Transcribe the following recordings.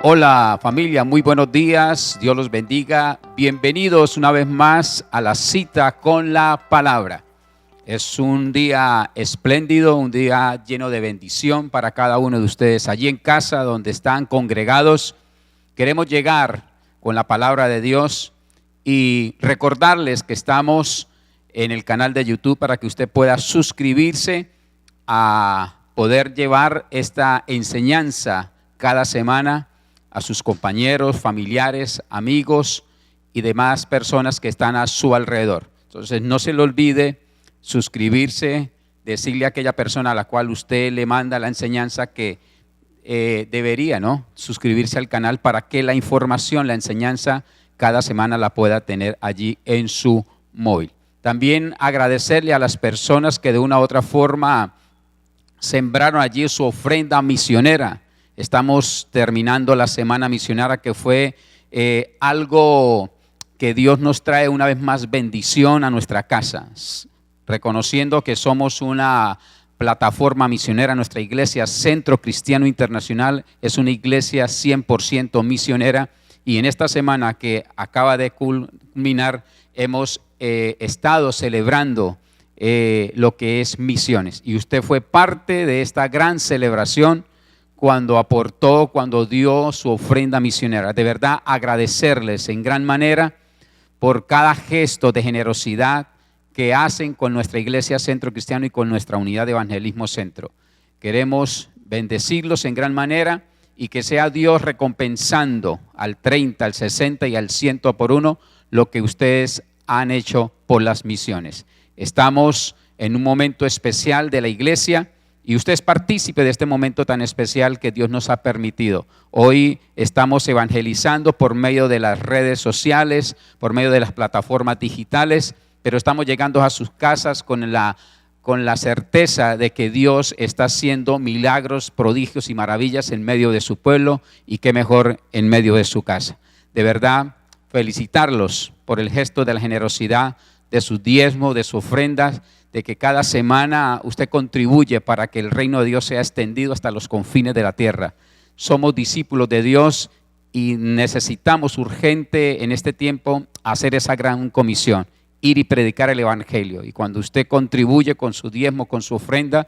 Hola familia, muy buenos días, Dios los bendiga. Bienvenidos una vez más a la cita con la palabra. Es un día espléndido, un día lleno de bendición para cada uno de ustedes. Allí en casa donde están congregados, queremos llegar con la palabra de Dios y recordarles que estamos en el canal de YouTube para que usted pueda suscribirse a poder llevar esta enseñanza cada semana a sus compañeros, familiares, amigos y demás personas que están a su alrededor. Entonces no se le olvide suscribirse, decirle a aquella persona a la cual usted le manda la enseñanza que debería, ¿no?, suscribirse al canal para que la información, la enseñanza cada semana la pueda tener allí en su móvil. También agradecerle a las personas que de una u otra forma sembraron allí su ofrenda misionera. Estamos terminando la semana misionera, que fue algo que Dios nos trae una vez más bendición a nuestra casa, reconociendo que somos una plataforma misionera. Nuestra iglesia Centro Cristiano Internacional es una iglesia 100% misionera, y en esta semana que acaba de culminar hemos estado celebrando lo que es misiones, y usted fue parte de esta gran celebración cuando aportó, cuando dio su ofrenda misionera. De verdad, agradecerles en gran manera por cada gesto de generosidad que hacen con nuestra iglesia Centro Cristiano y con nuestra unidad de evangelismo Centro. Queremos bendecirlos en gran manera y que sea Dios recompensando al 30, al 60 y al 100 por uno lo que ustedes han hecho por las misiones. Estamos en un momento especial de la iglesia y usted es partícipe de este momento tan especial que Dios nos ha permitido. Hoy estamos evangelizando por medio de las redes sociales, por medio de las plataformas digitales, pero estamos llegando a sus casas con la certeza de que Dios está haciendo milagros, prodigios y maravillas en medio de su pueblo, y qué mejor en medio de su casa. De verdad, felicitarlos por el gesto de la generosidad, de sus diezmos, de sus ofrendas, de que cada semana usted contribuye para que el reino de Dios sea extendido hasta los confines de la tierra. Somos discípulos de Dios y necesitamos urgente en este tiempo hacer esa gran comisión, ir y predicar el evangelio. Y cuando usted contribuye con su diezmo, con su ofrenda,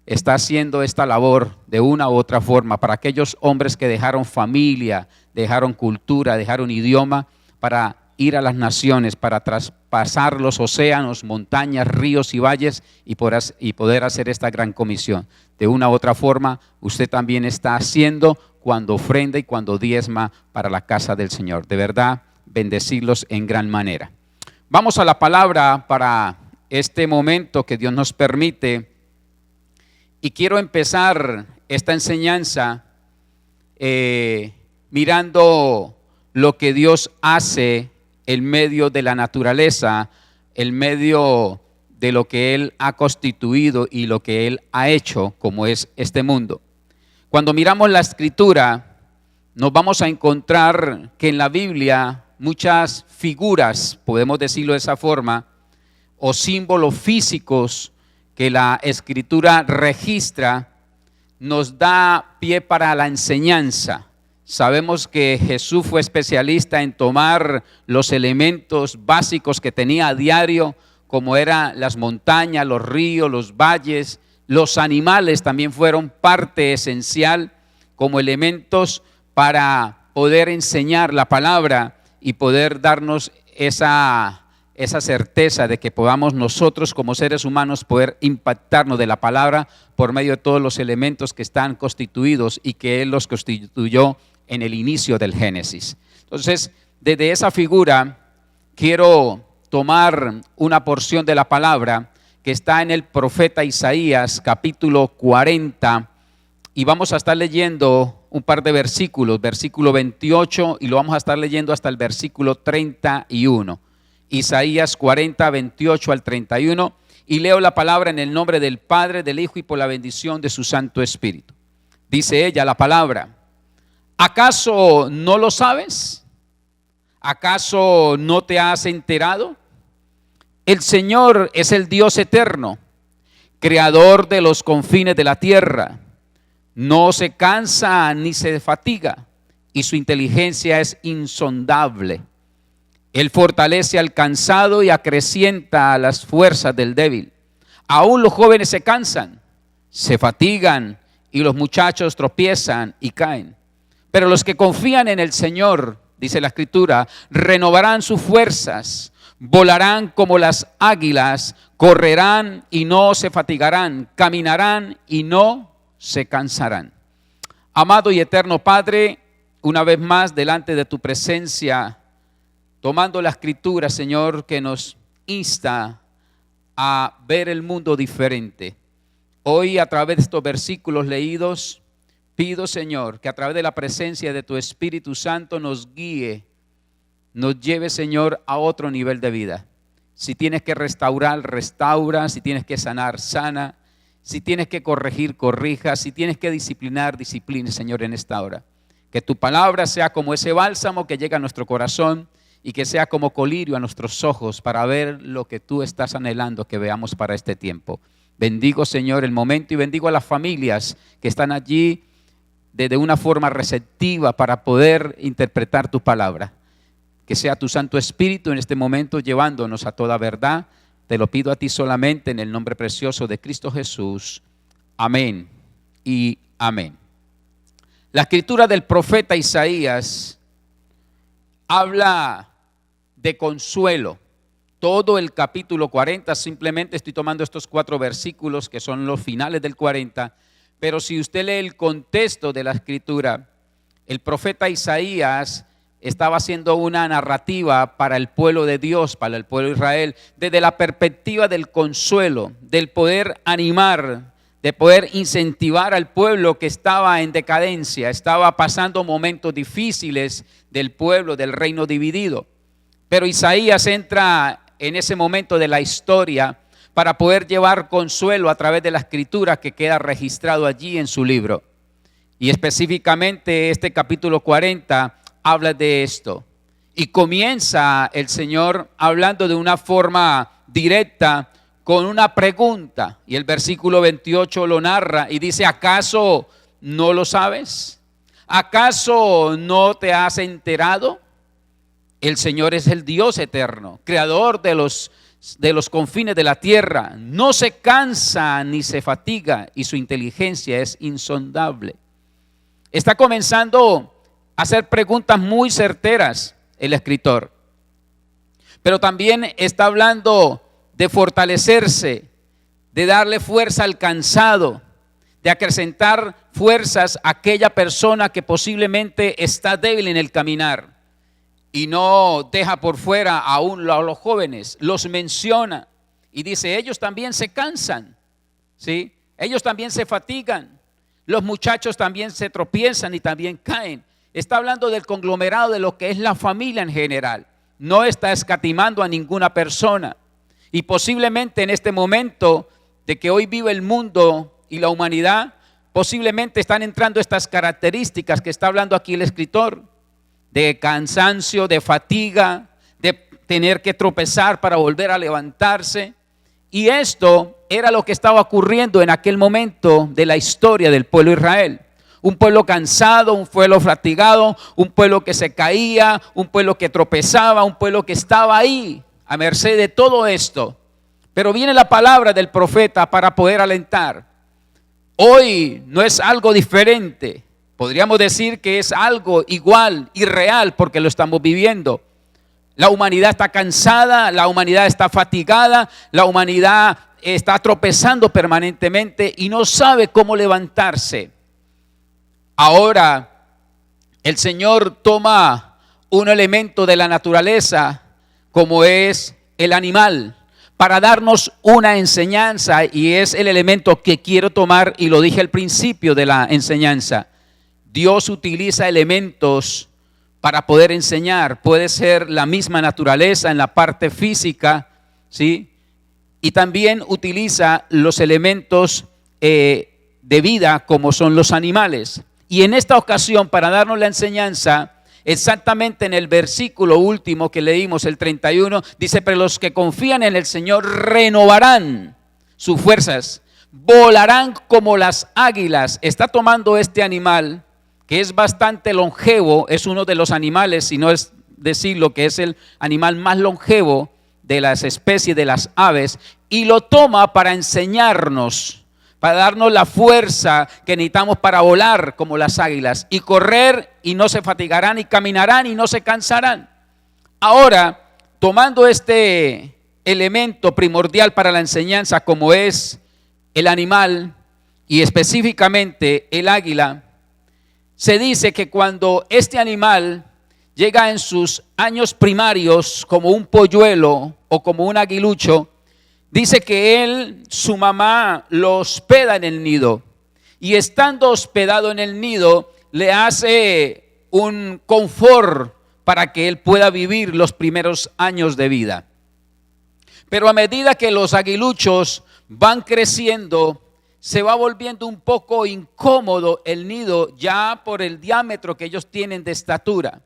está haciendo esta labor de una u otra forma para aquellos hombres que dejaron familia, dejaron cultura, dejaron idioma para ir a las naciones, para traspasar los océanos, montañas, ríos y valles y poder hacer esta gran comisión. De una u otra forma, usted también está haciendo cuando ofrenda y cuando diezma para la casa del Señor. De verdad, bendecirlos en gran manera. Vamos a la palabra para este momento que Dios nos permite, y quiero empezar esta enseñanza mirando lo que Dios hace en medio de la naturaleza, en medio de lo que Él ha constituido y lo que Él ha hecho, como es este mundo. Cuando miramos la Escritura, nos vamos a encontrar que en la Biblia muchas figuras, podemos decirlo de esa forma, o símbolos físicos que la Escritura registra, nos da pie para la enseñanza. Sabemos que Jesús fue especialista en tomar los elementos básicos que tenía a diario, como eran las montañas, los ríos, los valles. Los animales también fueron parte esencial como elementos para poder enseñar la palabra y poder darnos esa certeza de que podamos nosotros como seres humanos poder impactarnos de la palabra por medio de todos los elementos que están constituidos y que Él los constituyó en el inicio del Génesis. Entonces, desde esa figura quiero tomar una porción de la palabra que está en el profeta Isaías, capítulo 40, y vamos a estar leyendo un par de versículos, versículo 28, y lo vamos a estar leyendo hasta el versículo 31. Isaías 40, 28 al 31, y leo la palabra en el nombre del Padre, del Hijo y por la bendición de su Santo Espíritu. Dice ella, la palabra: ¿acaso no lo sabes? ¿Acaso no te has enterado? El Señor es el Dios eterno, creador de los confines de la tierra. No se cansa ni se fatiga, y su inteligencia es insondable. Él fortalece al cansado y acrecienta las fuerzas del débil. Aún los jóvenes se cansan, se fatigan y los muchachos tropiezan y caen. Pero los que confían en el Señor, dice la Escritura, renovarán sus fuerzas, volarán como las águilas, correrán y no se fatigarán, caminarán y no se cansarán. Amado y eterno Padre, una vez más delante de tu presencia, tomando la Escritura, Señor, que nos insta a ver el mundo diferente. Hoy, a través de estos versículos leídos, pido, Señor, que a través de la presencia de tu Espíritu Santo nos guíe, nos lleve, Señor, a otro nivel de vida. Si tienes que restaurar, restaura. Si tienes que sanar, sana. Si tienes que corregir, corrija. Si tienes que disciplinar, discipline, Señor, en esta hora. Que tu palabra sea como ese bálsamo que llega a nuestro corazón y que sea como colirio a nuestros ojos para ver lo que tú estás anhelando que veamos para este tiempo. Bendigo, Señor, el momento y bendigo a las familias que están allí de una forma receptiva para poder interpretar tu palabra. Que sea tu Santo Espíritu en este momento llevándonos a toda verdad. Te lo pido a ti solamente en el nombre precioso de Cristo Jesús. Amén y amén. La escritura del profeta Isaías habla de consuelo. Todo el capítulo 40, simplemente estoy tomando estos 4 versículos que son los finales del 40, pero si usted lee el contexto de la escritura, el profeta Isaías estaba haciendo una narrativa para el pueblo de Dios, para el pueblo de Israel, desde la perspectiva del consuelo, del poder animar, de poder incentivar al pueblo que estaba en decadencia, estaba pasando momentos difíciles del pueblo, del reino dividido. Pero Isaías entra en ese momento de la historia para poder llevar consuelo a través de la escritura que queda registrado allí en su libro. Y específicamente este capítulo 40 habla de esto. Y comienza el Señor hablando de una forma directa con una pregunta. Y el versículo 28 lo narra y dice: ¿acaso no lo sabes? ¿Acaso no te has enterado? El Señor es el Dios eterno, creador de los confines de la tierra. No se cansa ni se fatiga y su inteligencia es insondable. Está comenzando a hacer preguntas muy certeras el escritor. Pero también está hablando de fortalecerse, de darle fuerza al cansado, de acrecentar fuerzas a aquella persona que posiblemente está débil en el caminar. Y no deja por fuera aún a los jóvenes, los menciona y dice: ellos también se cansan, ¿sí? Ellos también se fatigan, los muchachos también se tropiezan y también caen. Está hablando del conglomerado de lo que es la familia en general. No está escatimando a ninguna persona. Y posiblemente en este momento de que hoy vive el mundo y la humanidad, posiblemente están entrando estas características que está hablando aquí el escritor. De cansancio, de fatiga, de tener que tropezar para volver a levantarse. Y esto era lo que estaba ocurriendo en aquel momento de la historia del pueblo de Israel. Un pueblo cansado, un pueblo fatigado, un pueblo que se caía, un pueblo que tropezaba, un pueblo que estaba ahí a merced de todo esto. Pero viene la palabra del profeta para poder alentar. Hoy no es algo diferente. Podríamos decir que es algo igual y real porque lo estamos viviendo. La humanidad está cansada, la humanidad está fatigada, la humanidad está tropezando permanentemente y no sabe cómo levantarse. Ahora el Señor toma un elemento de la naturaleza como es el animal para darnos una enseñanza, y es el elemento que quiero tomar y lo dije al principio de la enseñanza. Dios utiliza elementos para poder enseñar. Puede ser la misma naturaleza en la parte física, ¿sí? Y también utiliza los elementos de vida como son los animales. Y en esta ocasión, para darnos la enseñanza, exactamente en el versículo último que leímos, el 31, dice: pero los que confían en el Señor renovarán sus fuerzas, volarán como las águilas. Está tomando este animal que es bastante longevo, es uno de los animales, si no es decirlo, que es el animal más longevo de las especies de las aves, y lo toma para enseñarnos, para darnos la fuerza que necesitamos para volar como las águilas y correr y no se fatigarán y caminarán y no se cansarán. Ahora, tomando este elemento primordial para la enseñanza como es el animal y específicamente el águila, se dice que cuando este animal llega en sus años primarios como un polluelo o como un aguilucho, dice que su mamá lo hospeda en el nido y estando hospedado en el nido le hace un confort para que él pueda vivir los primeros años de vida. Pero a medida que los aguiluchos van creciendo, se va volviendo un poco incómodo el nido ya por el diámetro que ellos tienen de estatura.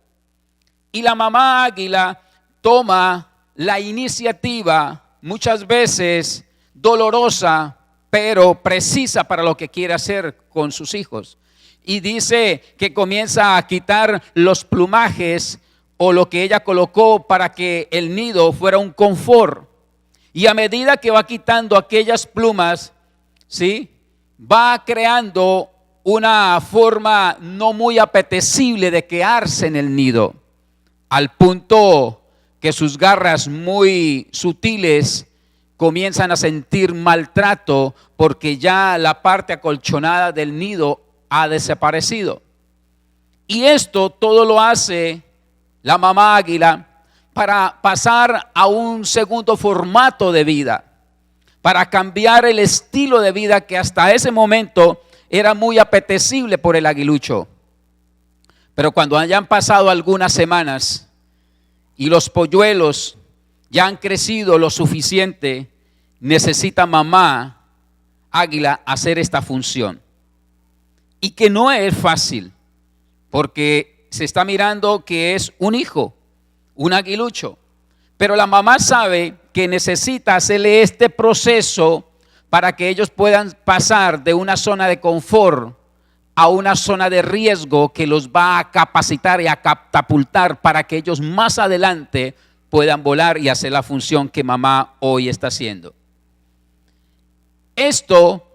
Y la mamá águila toma la iniciativa, muchas veces dolorosa, pero precisa para lo que quiere hacer con sus hijos. Y dice que comienza a quitar los plumajes o lo que ella colocó para que el nido fuera un confort. Y a medida que va quitando aquellas plumas, ¿sí?, va creando una forma no muy apetecible de quedarse en el nido, al punto que sus garras muy sutiles comienzan a sentir maltrato porque ya la parte acolchonada del nido ha desaparecido. Y esto todo lo hace la mamá águila para pasar a un segundo formato de vida, para cambiar el estilo de vida que hasta ese momento era muy apetecible por el aguilucho. Pero cuando hayan pasado algunas semanas y los polluelos ya han crecido lo suficiente, necesita mamá águila hacer esta función. Y que no es fácil, porque se está mirando que es un hijo, un aguilucho. Pero la mamá sabe que necesita hacerle este proceso para que ellos puedan pasar de una zona de confort a una zona de riesgo que los va a capacitar y a catapultar para que ellos más adelante puedan volar y hacer la función que mamá hoy está haciendo. Esto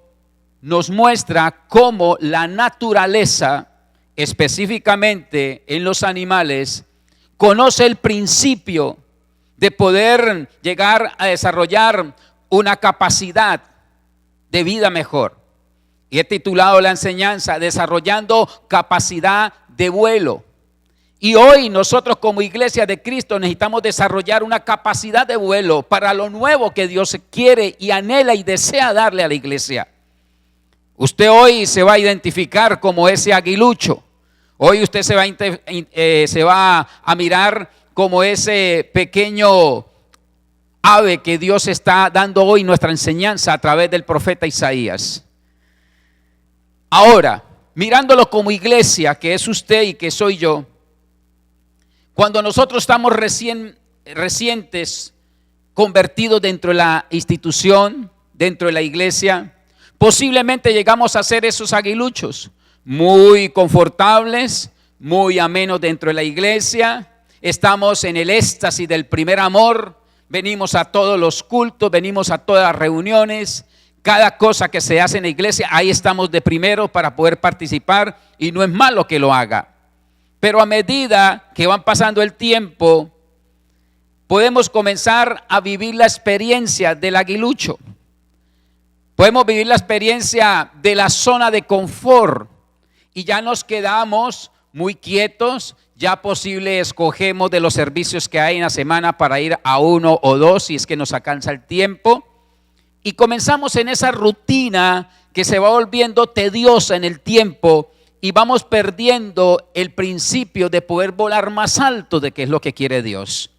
nos muestra cómo la naturaleza, específicamente en los animales, conoce el principio de poder llegar a desarrollar una capacidad de vida mejor. Y he titulado la enseñanza Desarrollando capacidad de vuelo. Y hoy nosotros como Iglesia de Cristo necesitamos desarrollar una capacidad de vuelo para lo nuevo que Dios quiere y anhela y desea darle a la iglesia. Usted hoy se va a identificar como ese aguilucho. Hoy usted se va a mirar como ese pequeño ave que Dios está dando hoy nuestra enseñanza a través del profeta Isaías. Ahora, mirándolo como iglesia, que es usted y que soy yo, cuando nosotros estamos recientes convertidos dentro de la institución, dentro de la iglesia, posiblemente llegamos a ser esos aguiluchos, muy confortables, muy amenos dentro de la iglesia. Estamos en el éxtasis del primer amor, venimos a todos los cultos, venimos a todas las reuniones, cada cosa que se hace en la iglesia, ahí estamos de primero para poder participar y no es malo que lo haga. Pero a medida que van pasando el tiempo, podemos comenzar a vivir la experiencia del aguilucho. Podemos vivir la experiencia de la zona de confort y ya nos quedamos muy quietos. Ya posible escogemos de los servicios que hay en la semana para ir a uno o dos si es que nos alcanza el tiempo. Y comenzamos en esa rutina que se va volviendo tediosa en el tiempo y vamos perdiendo el principio de poder volar más alto de que es lo que quiere Dios.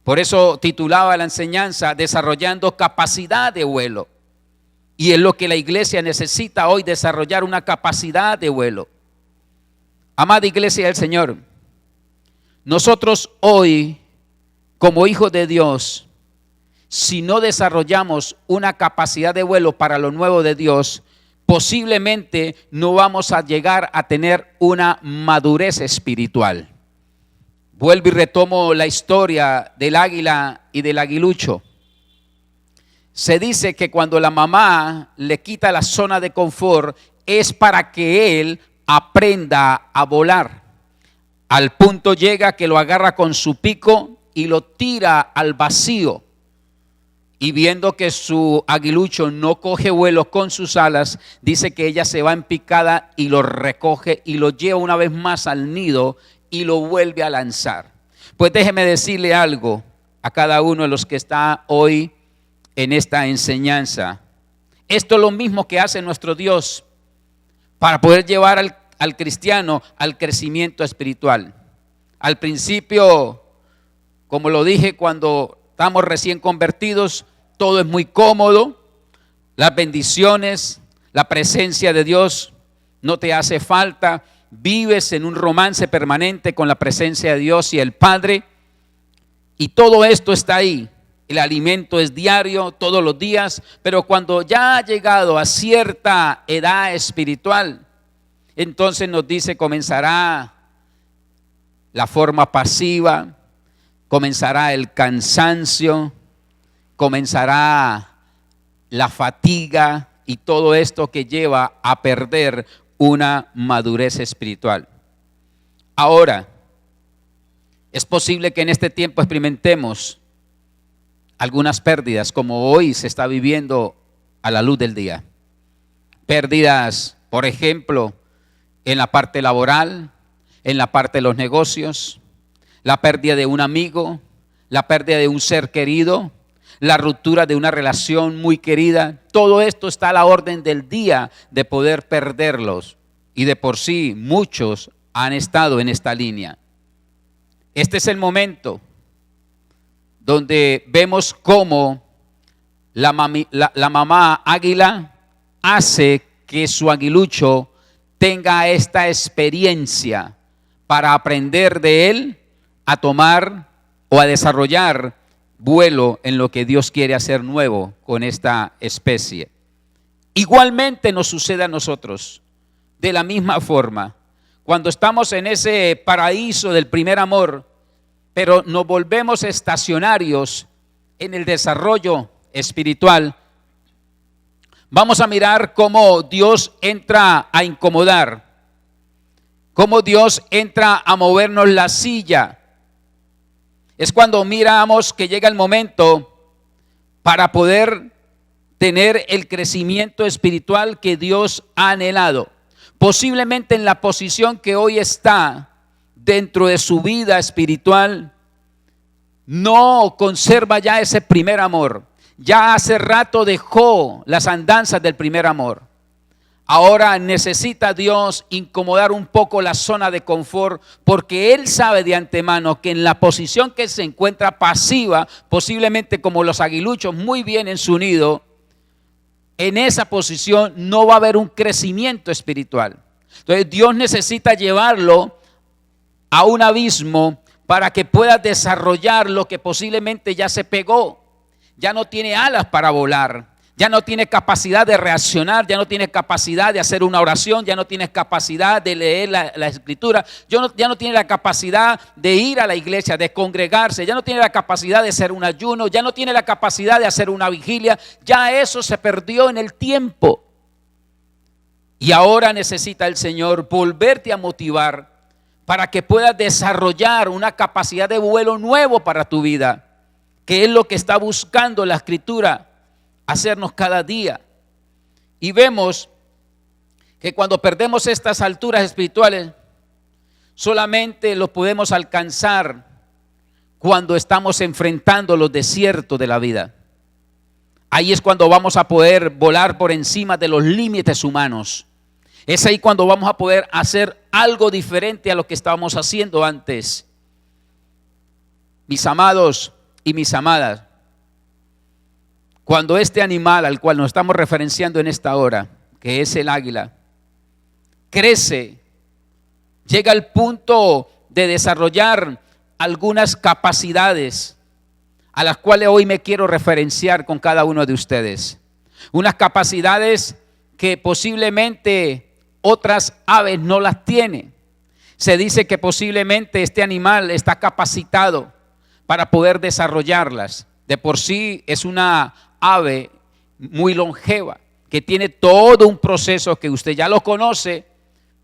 Por eso titulaba la enseñanza Desarrollando capacidad de vuelo. Y es lo que la iglesia necesita hoy, desarrollar una capacidad de vuelo. Amada iglesia del Señor, nosotros hoy, como hijos de Dios, si no desarrollamos una capacidad de vuelo para lo nuevo de Dios, posiblemente no vamos a llegar a tener una madurez espiritual. Vuelvo y retomo la historia del águila y del aguilucho. Se dice que cuando la mamá le quita la zona de confort es para que él aprenda a volar. Al punto llega que lo agarra con su pico y lo tira al vacío. Y viendo que su aguilucho no coge vuelo con sus alas, dice que ella se va en picada y lo recoge y lo lleva una vez más al nido y lo vuelve a lanzar. Pues déjeme decirle algo a cada uno de los que está hoy en esta enseñanza. Esto es lo mismo que hace nuestro Dios para poder llevar al cristiano al crecimiento espiritual. Al principio, como lo dije, cuando estamos recién convertidos, todo es muy cómodo, las bendiciones, la presencia de Dios no te hace falta, vives en un romance permanente con la presencia de Dios y el Padre, y todo esto está ahí. El alimento es diario, todos los días, pero cuando ya ha llegado a cierta edad espiritual, entonces nos dice comenzará la forma pasiva, comenzará el cansancio, comenzará la fatiga y todo esto que lleva a perder una madurez espiritual. Ahora, es posible que en este tiempo experimentemos algunas pérdidas, como hoy se está viviendo a la luz del día. Pérdidas, por ejemplo, en la parte laboral, en la parte de los negocios, la pérdida de un amigo, la pérdida de un ser querido, la ruptura de una relación muy querida. Todo esto está a la orden del día de poder perderlos. Y de por sí muchos han estado en esta línea. Este es el momento donde vemos cómo la mamá águila hace que su aguilucho tenga esta experiencia para aprender de él a tomar o a desarrollar vuelo en lo que Dios quiere hacer nuevo con esta especie. Igualmente nos sucede a nosotros, de la misma forma, cuando estamos en ese paraíso del primer amor, pero nos volvemos estacionarios en el desarrollo espiritual, vamos a mirar cómo Dios entra a incomodar, cómo Dios entra a movernos la silla. Es cuando miramos que llega el momento para poder tener el crecimiento espiritual que Dios ha anhelado. Posiblemente en la posición que hoy está dentro de su vida espiritual, no conserva ya ese primer amor. Ya hace rato dejó las andanzas del primer amor. Ahora necesita Dios incomodar un poco la zona de confort, porque Él sabe de antemano que en la posición que se encuentra pasiva, posiblemente como los aguiluchos muy bien en su nido, en esa posición no va a haber un crecimiento espiritual. Entonces Dios necesita llevarlo a un abismo para que pueda desarrollar lo que posiblemente ya se pegó. Ya no tiene alas para volar. Ya no tiene capacidad de reaccionar, ya no tiene capacidad de hacer una oración, ya no tiene capacidad de leer la escritura, ya no tiene la capacidad de ir a la iglesia, de congregarse, ya no tiene la capacidad de hacer un ayuno, ya no tiene la capacidad de hacer una vigilia, ya eso se perdió en el tiempo. Y ahora necesita el Señor volverte a motivar para que puedas desarrollar una capacidad de vuelo nuevo para tu vida, que es lo que está buscando la escritura, hacernos cada día. Y vemos que cuando perdemos estas alturas espirituales, solamente lo podemos alcanzar cuando estamos enfrentando los desiertos de la vida. Ahí es cuando vamos a poder volar por encima de los límites humanos. Es ahí cuando vamos a poder hacer algo diferente a lo que estábamos haciendo antes. Mis amados y mis amadas, cuando este animal al cual nos estamos referenciando en esta hora, que es el águila, crece, llega al punto de desarrollar algunas capacidades a las cuales hoy me quiero referenciar con cada uno de ustedes. Unas capacidades que posiblemente otras aves no las tienen. Se dice que posiblemente este animal está capacitado para poder desarrollarlas. De por sí es una ave muy longeva, que tiene todo un proceso que usted ya lo conoce,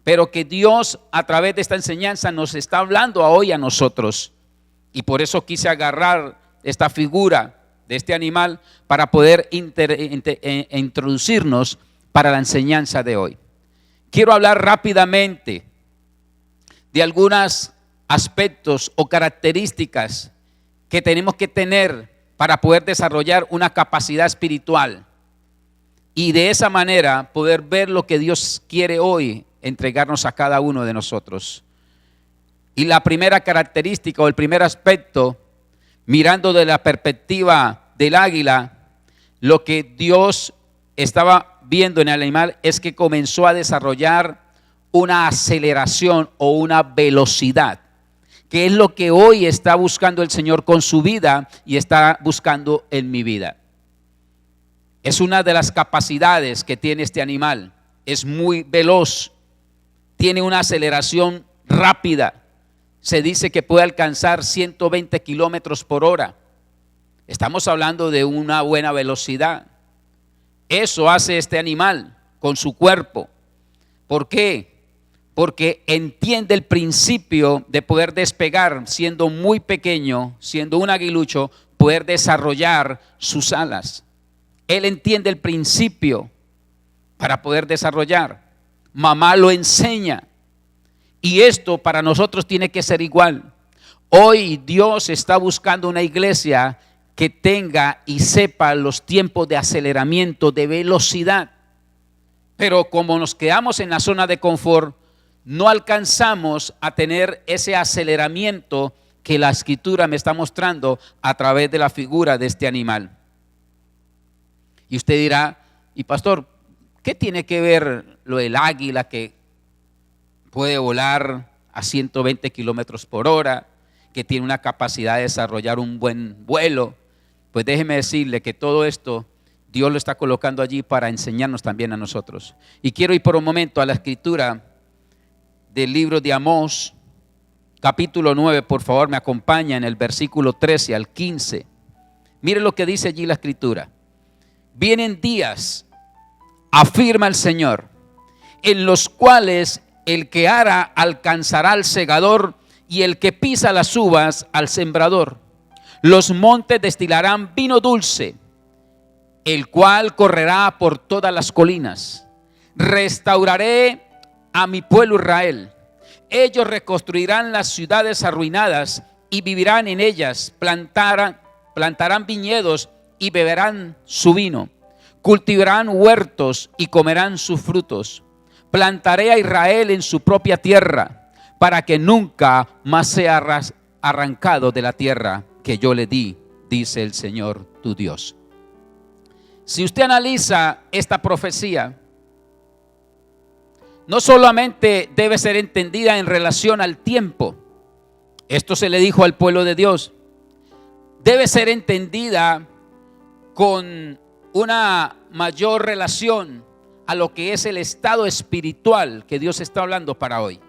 pero que Dios a través de esta enseñanza nos está hablando hoy a nosotros. Y por eso quise agarrar esta figura de este animal para poder introducirnos para la enseñanza de hoy. Quiero hablar rápidamente de algunos aspectos o características que tenemos que tener para poder desarrollar una capacidad espiritual y de esa manera poder ver lo que Dios quiere hoy entregarnos a cada uno de nosotros. Y la primera característica o el primer aspecto, mirando de la perspectiva del águila, lo que Dios estaba viendo en el animal es que comenzó a desarrollar una aceleración o una velocidad, que es lo que hoy está buscando el Señor con su vida y está buscando en mi vida. Es una de las capacidades que tiene este animal. Es muy veloz, tiene una aceleración rápida. Se dice que puede alcanzar 120 kilómetros por hora. Estamos hablando de una buena velocidad. Eso hace este animal con su cuerpo. ¿Por qué? Porque entiende el principio de poder despegar siendo muy pequeño, siendo un aguilucho, poder desarrollar sus alas. Él entiende el principio para poder desarrollar. Mamá lo enseña. Y esto para nosotros tiene que ser igual. Hoy Dios está buscando una iglesia que tenga y sepa los tiempos de aceleramiento, de velocidad. Pero como nos quedamos en la zona de confort, no alcanzamos a tener ese aceleramiento que la Escritura me está mostrando a través de la figura de este animal. Y usted dirá, y pastor, ¿qué tiene que ver lo del águila que puede volar a 120 kilómetros por hora, que tiene una capacidad de desarrollar un buen vuelo? Pues déjeme decirle que todo esto Dios lo está colocando allí para enseñarnos también a nosotros. Y quiero ir por un momento a la escritura del libro de Amós, capítulo 9, por favor me acompaña en el versículo 13 al 15. Mire lo que dice allí la escritura. Vienen días, afirma el Señor, en los cuales el que ara alcanzará al segador y el que pisa las uvas al sembrador. Los montes destilarán vino dulce, el cual correrá por todas las colinas. Restauraré a mi pueblo Israel. Ellos reconstruirán las ciudades arruinadas y vivirán en ellas. Plantarán viñedos y beberán su vino. Cultivarán huertos y comerán sus frutos. Plantaré a Israel en su propia tierra, para que nunca más sea arrancado de la tierra que yo le di, dice el Señor tu Dios. Si usted analiza esta profecía, no solamente debe ser entendida en relación al tiempo, esto se le dijo al pueblo de Dios, debe ser entendida con una mayor relación a lo que es el estado espiritual que Dios está hablando para hoy.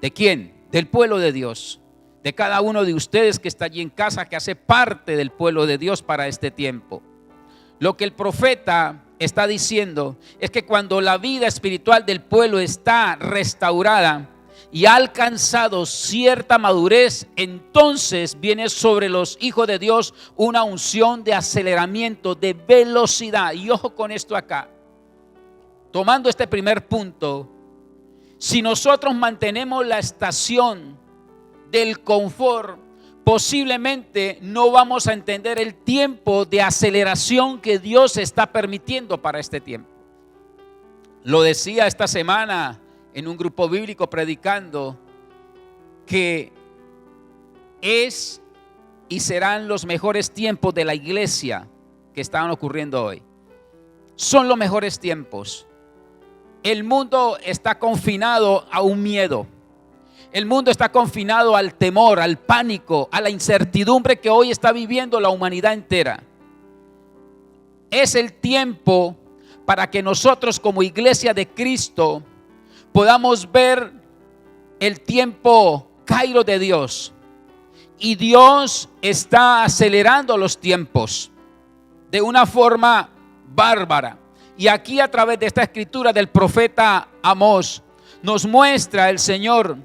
¿De quién? Del pueblo de Dios, de cada uno de ustedes que está allí en casa, que hace parte del pueblo de Dios para este tiempo. Lo que el profeta está diciendo es que cuando la vida espiritual del pueblo está restaurada y ha alcanzado cierta madurez, entonces viene sobre los hijos de Dios una unción de aceleramiento, de velocidad. Y ojo con esto acá, tomando este primer punto, si nosotros mantenemos la estación del confort, posiblemente no vamos a entender el tiempo de aceleración que Dios está permitiendo para este tiempo. Lo decía esta semana en un grupo bíblico predicando que es y serán los mejores tiempos de la iglesia que están ocurriendo hoy. Son los mejores tiempos. El mundo está confinado a un miedo. El mundo está confinado al temor, al pánico, a la incertidumbre que hoy está viviendo la humanidad entera. Es el tiempo para que nosotros como iglesia de Cristo podamos ver el tiempo Kairos de Dios. Y Dios está acelerando los tiempos de una forma bárbara. Y aquí a través de esta escritura del profeta Amós nos muestra el Señor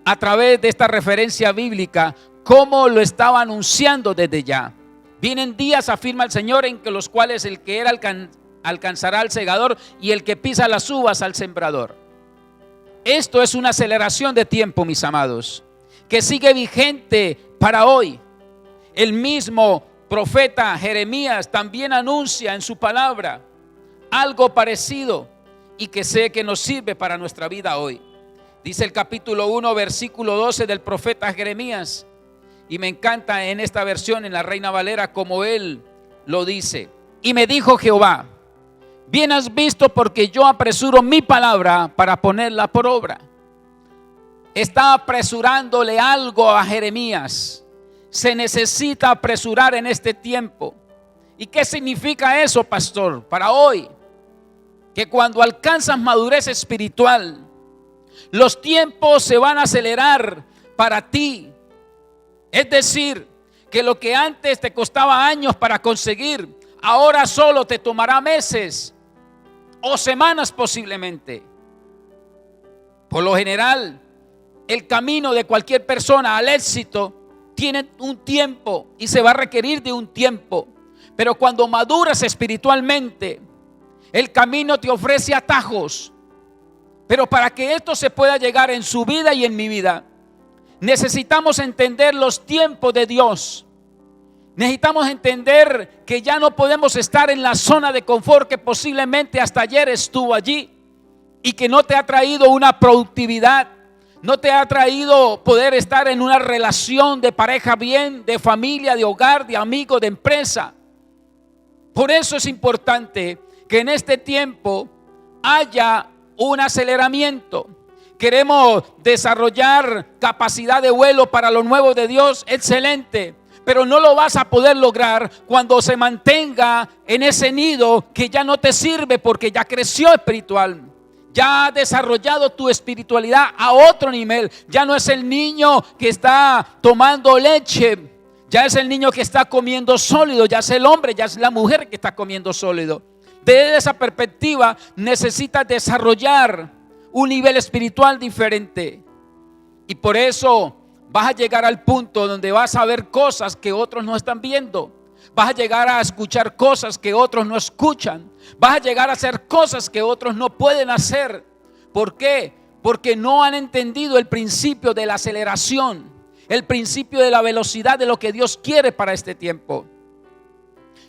a través de esta referencia bíblica cómo lo estaba anunciando desde ya. Vienen días, afirma el Señor, en que los cuales el que era alcanzará al segador y el que pisa las uvas al sembrador. Esto es una aceleración de tiempo, mis amados, que sigue vigente para hoy. El mismo profeta Jeremías también anuncia en su palabra algo parecido y que sé que nos sirve para nuestra vida hoy. Dice el capítulo 1, versículo 12 del profeta Jeremías, y me encanta en esta versión, en la Reina Valera, como él lo dice. Y me dijo Jehová: bien has visto, porque yo apresuro mi palabra para ponerla por obra. Está apresurándole algo a Jeremías. Se necesita apresurar en este tiempo. ¿Y qué significa eso, pastor? Para hoy, que cuando alcanzas madurez espiritual, los tiempos se van a acelerar para ti. Es decir, que lo que antes te costaba años para conseguir, ahora solo te tomará meses o semanas posiblemente. Por lo general, el camino de cualquier persona al éxito tiene un tiempo y se va a requerir de un tiempo. Pero cuando maduras espiritualmente, el camino te ofrece atajos. Pero para que esto se pueda llegar en su vida y en mi vida, necesitamos entender los tiempos de Dios. Necesitamos entender que ya no podemos estar en la zona de confort que posiblemente hasta ayer estuvo allí y que no te ha traído una productividad, no te ha traído poder estar en una relación de pareja bien, de familia, de hogar, de amigo, de empresa. Por eso es importante que en este tiempo haya un aceleramiento. Queremos desarrollar capacidad de vuelo para lo nuevo de Dios, excelente, pero no lo vas a poder lograr cuando se mantenga en ese nido que ya no te sirve porque ya creció espiritual. Ya has desarrollado tu espiritualidad a otro nivel. Ya no es el niño que está tomando leche, ya es el niño que está comiendo sólido, ya es el hombre, ya es la mujer que está comiendo sólido. Desde esa perspectiva necesitas desarrollar un nivel espiritual diferente. Y por eso vas a llegar al punto donde vas a ver cosas que otros no están viendo. Vas a llegar a escuchar cosas que otros no escuchan. Vas a llegar a hacer cosas que otros no pueden hacer. ¿Por qué? Porque no han entendido el principio de la aceleración, el principio de la velocidad de lo que Dios quiere para este tiempo.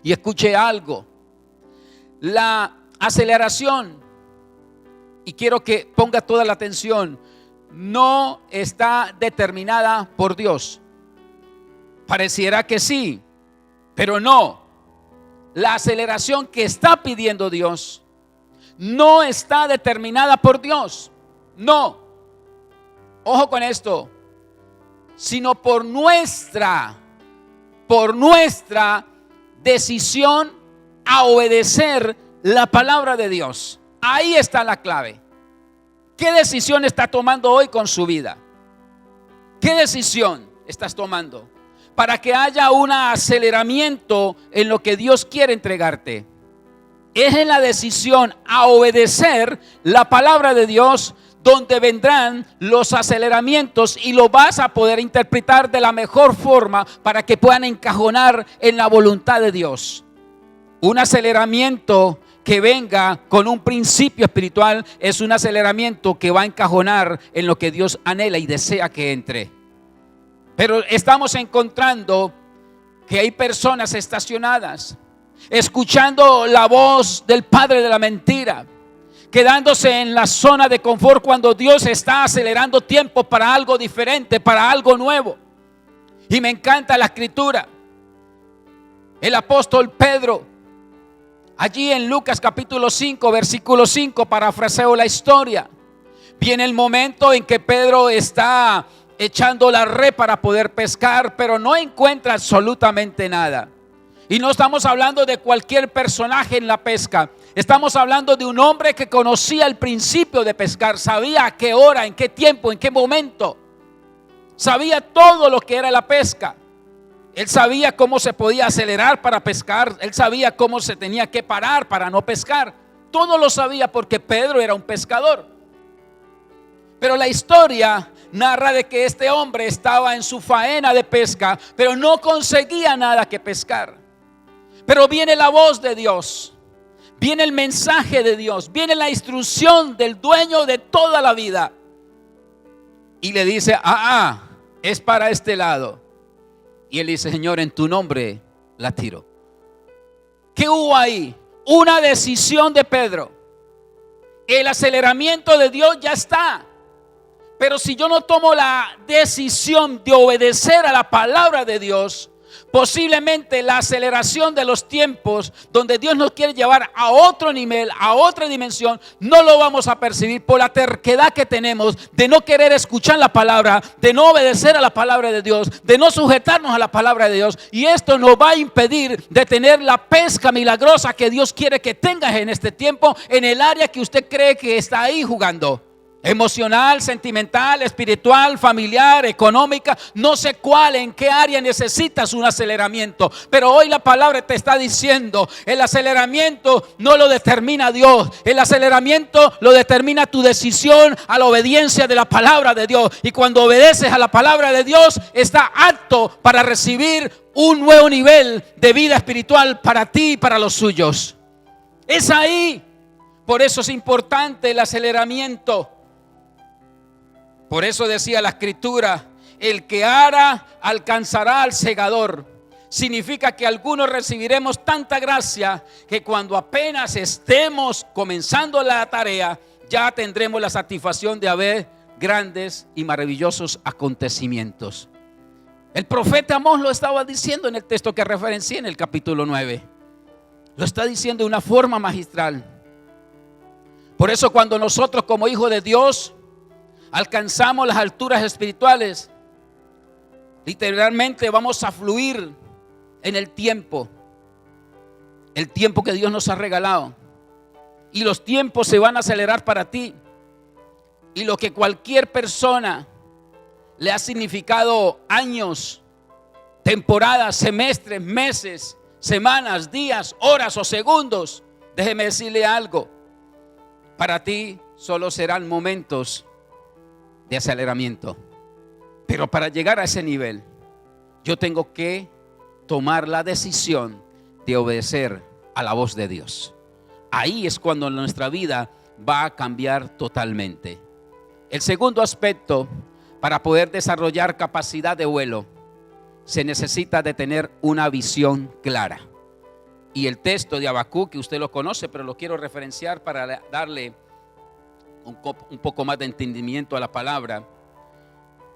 Y escuche algo. La aceleración, y quiero que ponga toda la atención, no está determinada por Dios. Pareciera que sí, pero no. La aceleración que está pidiendo Dios no está determinada por Dios. No. Ojo con esto. Sino por nuestra decisión a obedecer la palabra de Dios. Ahí está la clave. ¿Qué decisión está tomando hoy con su vida? ¿Qué decisión estás tomando para que haya un aceleramiento en lo que Dios quiere entregarte? Es en la decisión a obedecer la palabra de Dios donde vendrán los aceleramientos y lo vas a poder interpretar de la mejor forma para que puedan encajonar en la voluntad de Dios. Un aceleramiento que venga con un principio espiritual es un aceleramiento que va a encajonar en lo que Dios anhela y desea que entre. Pero estamos encontrando que hay personas estacionadas, escuchando la voz del padre de la mentira, quedándose en la zona de confort cuando Dios está acelerando tiempo para algo diferente, para algo nuevo. Y me encanta la escritura. El apóstol Pedro, allí en Lucas capítulo 5, versículo 5, parafraseo la historia. Viene el momento en que Pedro está echando la red para poder pescar, pero no encuentra absolutamente nada. Y no estamos hablando de cualquier personaje en la pesca. Estamos hablando de un hombre que conocía el principio de pescar, sabía a qué hora, en qué tiempo, en qué momento. Sabía todo lo que era la pesca. Él sabía cómo se podía acelerar para pescar. Él sabía cómo se tenía que parar para no pescar. Todo lo sabía porque Pedro era un pescador. Pero la historia narra de que este hombre estaba en su faena de pesca, pero no conseguía nada que pescar. Pero viene la voz de Dios, viene el mensaje de Dios, viene la instrucción del dueño de toda la vida. Y le dice, es para este lado. Y él dice, Señor, en tu nombre la tiro. ¿Qué hubo ahí? Una decisión de Pedro. El aceleramiento de Dios ya está. Pero si yo no tomo la decisión de obedecer a la palabra de Dios, posiblemente la aceleración de los tiempos donde Dios nos quiere llevar a otro nivel, a otra dimensión, no lo vamos a percibir por la terquedad que tenemos de no querer escuchar la palabra, de no obedecer a la palabra de Dios, de no sujetarnos a la palabra de Dios. Y esto nos va a impedir de tener la pesca milagrosa que Dios quiere que tengas en este tiempo, en el área que usted cree que está ahí jugando. Emocional, sentimental, espiritual, familiar, económica, no sé cuál, en qué área necesitas un aceleramiento. Pero hoy la palabra te está diciendo, el aceleramiento no lo determina Dios. El aceleramiento lo determina tu decisión a la obediencia de la palabra de Dios. Y cuando obedeces a la palabra de Dios, está apto para recibir un nuevo nivel de vida espiritual para ti y para los suyos. Es ahí. Por eso es importante el aceleramiento. Por eso decía la escritura, el que ara alcanzará al segador. Significa que algunos recibiremos tanta gracia que cuando apenas estemos comenzando la tarea, ya tendremos la satisfacción de haber grandes y maravillosos acontecimientos. El profeta Amós lo estaba diciendo en el texto que referencié en el capítulo 9. Lo está diciendo de una forma magistral. Por eso cuando nosotros como hijos de Dios alcanzamos las alturas espirituales, literalmente vamos a fluir en el tiempo que Dios nos ha regalado. Y los tiempos se van a acelerar para ti. Y lo que cualquier persona le ha significado años, temporadas, semestres, meses, semanas, días, horas o segundos, déjeme decirle algo, para ti solo serán momentos de aceleramiento. Pero para llegar a ese nivel, yo tengo que tomar la decisión de obedecer a la voz de Dios. Ahí es cuando nuestra vida va a cambiar totalmente. El segundo aspecto, para poder desarrollar capacidad de vuelo, se necesita de tener una visión clara. Y el texto de Habacuc, que usted lo conoce, pero lo quiero referenciar para darle un poco más de entendimiento a la palabra.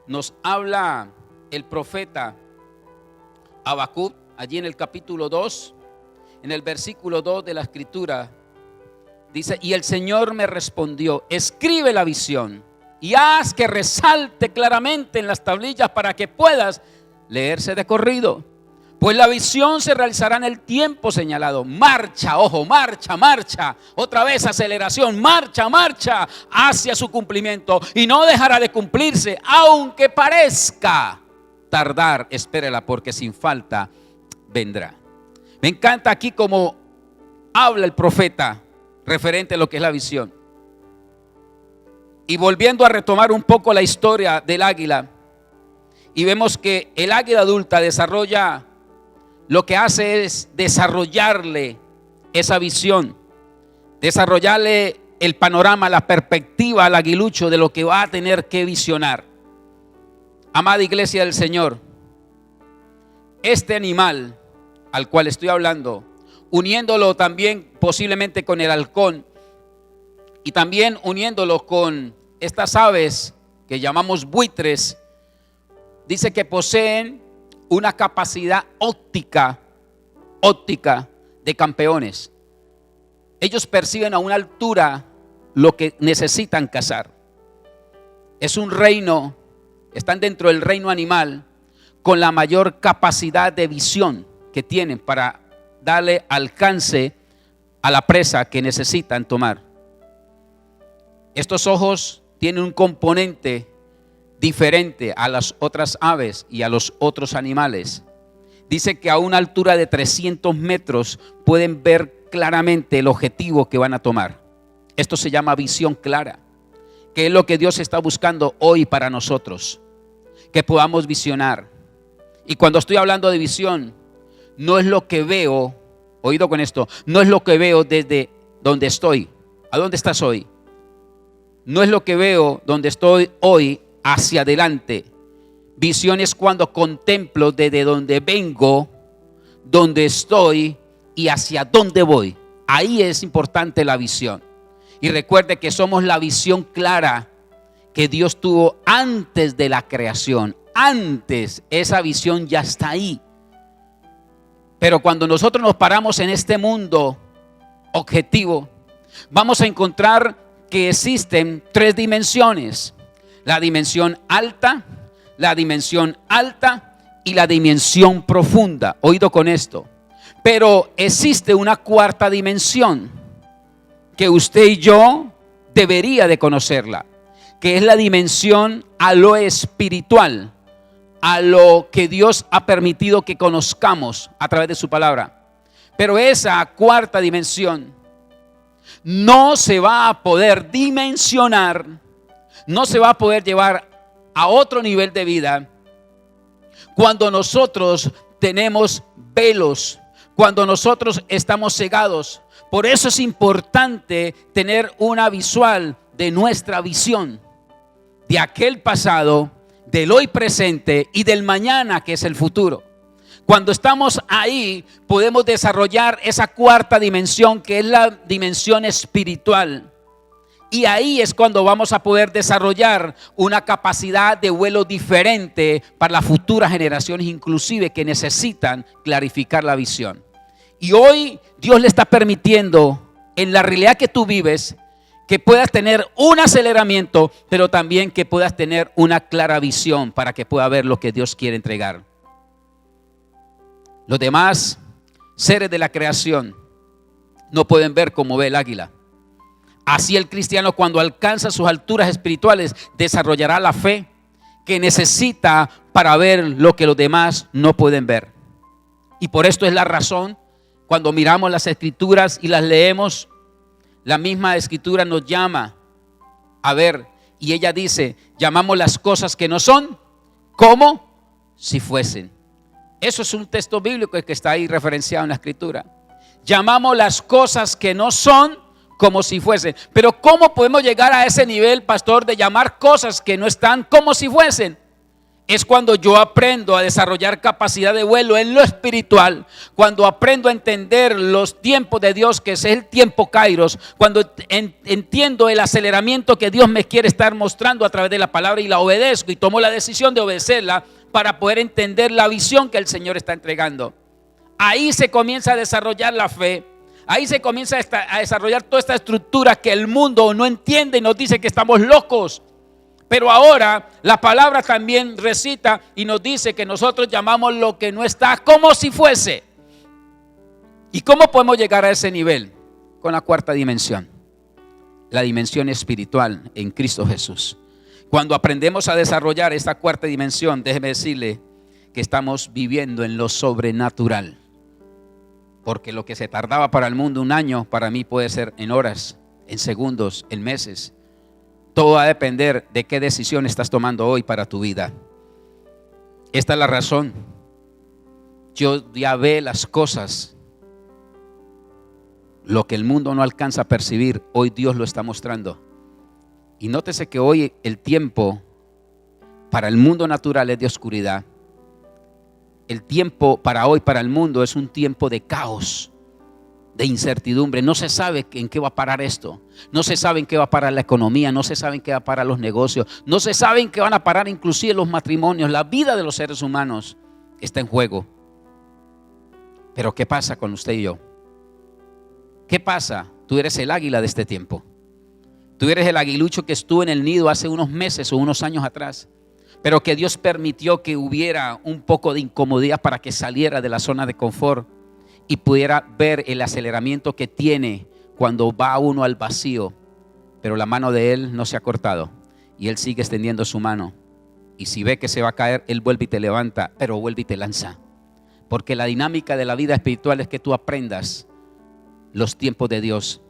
Nos habla el profeta Habacuc allí en el capítulo 2, en el versículo 2 de la escritura. Dice, y el Señor me respondió, escribe la visión y haz que resalte claramente en las tablillas para que puedas leerse de corrido. Pues la visión se realizará en el tiempo señalado. Marcha, ojo, marcha, marcha. Otra vez aceleración, marcha, marcha hacia su cumplimiento. Y no dejará de cumplirse, aunque parezca tardar. Espérela, porque sin falta vendrá. Me encanta aquí como habla el profeta referente a lo que es la visión. Y volviendo a retomar un poco la historia del águila, y vemos que el águila adulta desarrolla, lo que hace es desarrollarle esa visión, desarrollarle el panorama, la perspectiva al aguilucho de lo que va a tener que visionar. Amada iglesia del Señor, este animal al cual estoy hablando, uniéndolo también posiblemente con el halcón y también uniéndolo con estas aves que llamamos buitres, dice que poseen una capacidad óptica de campeones. Ellos perciben a una altura lo que necesitan cazar. Es un reino, están dentro del reino animal con la mayor capacidad de visión que tienen para darle alcance a la presa que necesitan tomar. Estos ojos tienen un componente diferente a las otras aves y a los otros animales. Dice que a una altura de 300 metros pueden ver claramente el objetivo que van a tomar. Esto se llama visión clara, que es lo que Dios está buscando hoy para nosotros, que podamos visionar. Y cuando estoy hablando de visión, no es lo que veo, oído con esto, no es lo que veo desde donde estoy. ¿A dónde estás hoy? No es lo que veo donde estoy hoy hacia adelante. Visión es cuando contemplo desde donde vengo, donde estoy y hacia dónde voy. Ahí es importante la visión. Y recuerde que somos la visión clara que Dios tuvo antes de la creación. Antes, esa visión ya está ahí. Pero cuando nosotros nos paramos en este mundo objetivo, vamos a encontrar que existen 3 dimensiones: la dimensión alta, la dimensión alta y la dimensión profunda. Oído con esto. Pero existe una 4ª dimensión que usted y yo debería de conocerla, que es la dimensión a lo espiritual, a lo que Dios ha permitido que conozcamos a través de su palabra. Pero esa 4ª dimensión no se va a poder dimensionar, no se va a poder llevar a otro nivel de vida cuando nosotros tenemos velos, cuando nosotros estamos cegados. Por eso es importante tener una visual de nuestra visión, de aquel pasado, del hoy presente y del mañana, que es el futuro. Cuando estamos ahí, podemos desarrollar esa 4ª dimensión, que es la dimensión espiritual. Y ahí es cuando vamos a poder desarrollar una capacidad de vuelo diferente para las futuras generaciones, inclusive que necesitan clarificar la visión. Y hoy Dios le está permitiendo, en la realidad que tú vives, que puedas tener un aceleramiento, pero también que puedas tener una clara visión para que pueda ver lo que Dios quiere entregar. Los demás seres de la creación no pueden ver como ve el águila. Así el cristiano, cuando alcanza sus alturas espirituales, desarrollará la fe que necesita para ver lo que los demás no pueden ver. Y por esto es la razón, cuando miramos las escrituras y las leemos, la misma escritura nos llama a ver, y ella dice: llamamos las cosas que no son como si fuesen. Eso es un texto bíblico que está ahí referenciado en la escritura. Llamamos las cosas que no son como si fuesen. Pero ¿cómo podemos llegar a ese nivel, pastor, de llamar cosas que no están como si fuesen? Es cuando yo aprendo a desarrollar capacidad de vuelo en lo espiritual, cuando aprendo a entender los tiempos de Dios, que es el tiempo Kairos, cuando entiendo el aceleramiento que Dios me quiere estar mostrando a través de la palabra y la obedezco y tomo la decisión de obedecerla para poder entender la visión que el Señor está entregando. Ahí se comienza a desarrollar la fe. Ahí se comienza a desarrollar toda esta estructura que el mundo no entiende y nos dice que estamos locos. Pero ahora la palabra también recita y nos dice que nosotros llamamos lo que no está como si fuese. ¿Y cómo podemos llegar a ese nivel? Con la 4ª dimensión, la dimensión espiritual en Cristo Jesús. Cuando aprendemos a desarrollar esta 4ª dimensión, déjeme decirle que estamos viviendo en lo sobrenatural. Porque lo que se tardaba para el mundo 1 año, para mí puede ser en horas, en segundos, en meses. Todo va a depender de qué decisión estás tomando hoy para tu vida. Esta es la razón. Yo ya ve las cosas. Lo que el mundo no alcanza a percibir, hoy Dios lo está mostrando. Y nótese que hoy el tiempo para el mundo natural es de oscuridad. El tiempo para hoy, para el mundo, es un tiempo de caos, de incertidumbre. No se sabe en qué va a parar esto. No se sabe en qué va a parar la economía. No se sabe en qué va a parar los negocios. No se sabe en qué van a parar inclusive los matrimonios. La vida de los seres humanos está en juego. Pero ¿qué pasa con usted y yo? ¿Qué pasa? Tú eres el águila de este tiempo. Tú eres el aguilucho que estuvo en el nido hace unos meses o unos años atrás, pero que Dios permitió que hubiera un poco de incomodidad para que saliera de la zona de confort y pudiera ver el aceleramiento que tiene cuando va uno al vacío, pero la mano de Él no se ha cortado y Él sigue extendiendo su mano. Y si ve que se va a caer, Él vuelve y te levanta, pero vuelve y te lanza. Porque la dinámica de la vida espiritual es que tú aprendas los tiempos de Dios.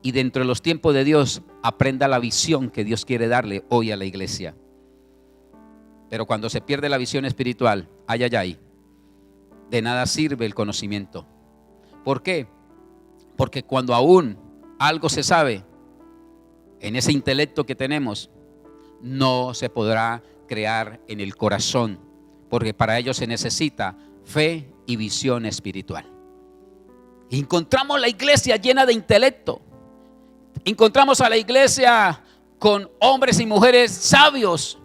Y dentro de los tiempos de Dios, aprenda la visión que Dios quiere darle hoy a la iglesia. Pero cuando se pierde la visión espiritual, ay, ay, ay, de nada sirve el conocimiento. ¿Por qué? Porque cuando aún algo se sabe, en ese intelecto que tenemos, no se podrá crear en el corazón, porque para ello se necesita fe y visión espiritual. Encontramos la iglesia llena de intelecto, encontramos a la iglesia con hombres y mujeres sabios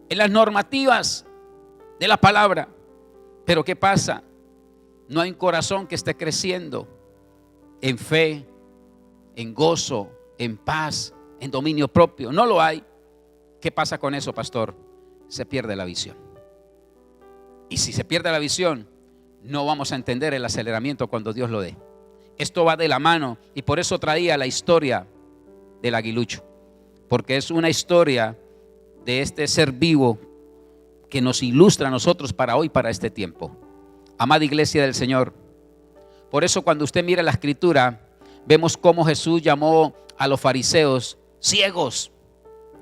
en las normativas de la palabra, pero ¿qué pasa? No hay un corazón que esté creciendo en fe, en gozo, en paz, en dominio propio. No lo hay. ¿Qué pasa con eso, pastor? Se pierde la visión. Y si se pierde la visión, no vamos a entender el aceleramiento cuando Dios lo dé. Esto va de la mano, y por eso traía la historia del aguilucho, porque es una historia de este ser vivo que nos ilustra a nosotros para hoy, para este tiempo. Amada iglesia del Señor, por eso cuando usted mira la escritura, vemos cómo Jesús llamó a los fariseos ciegos,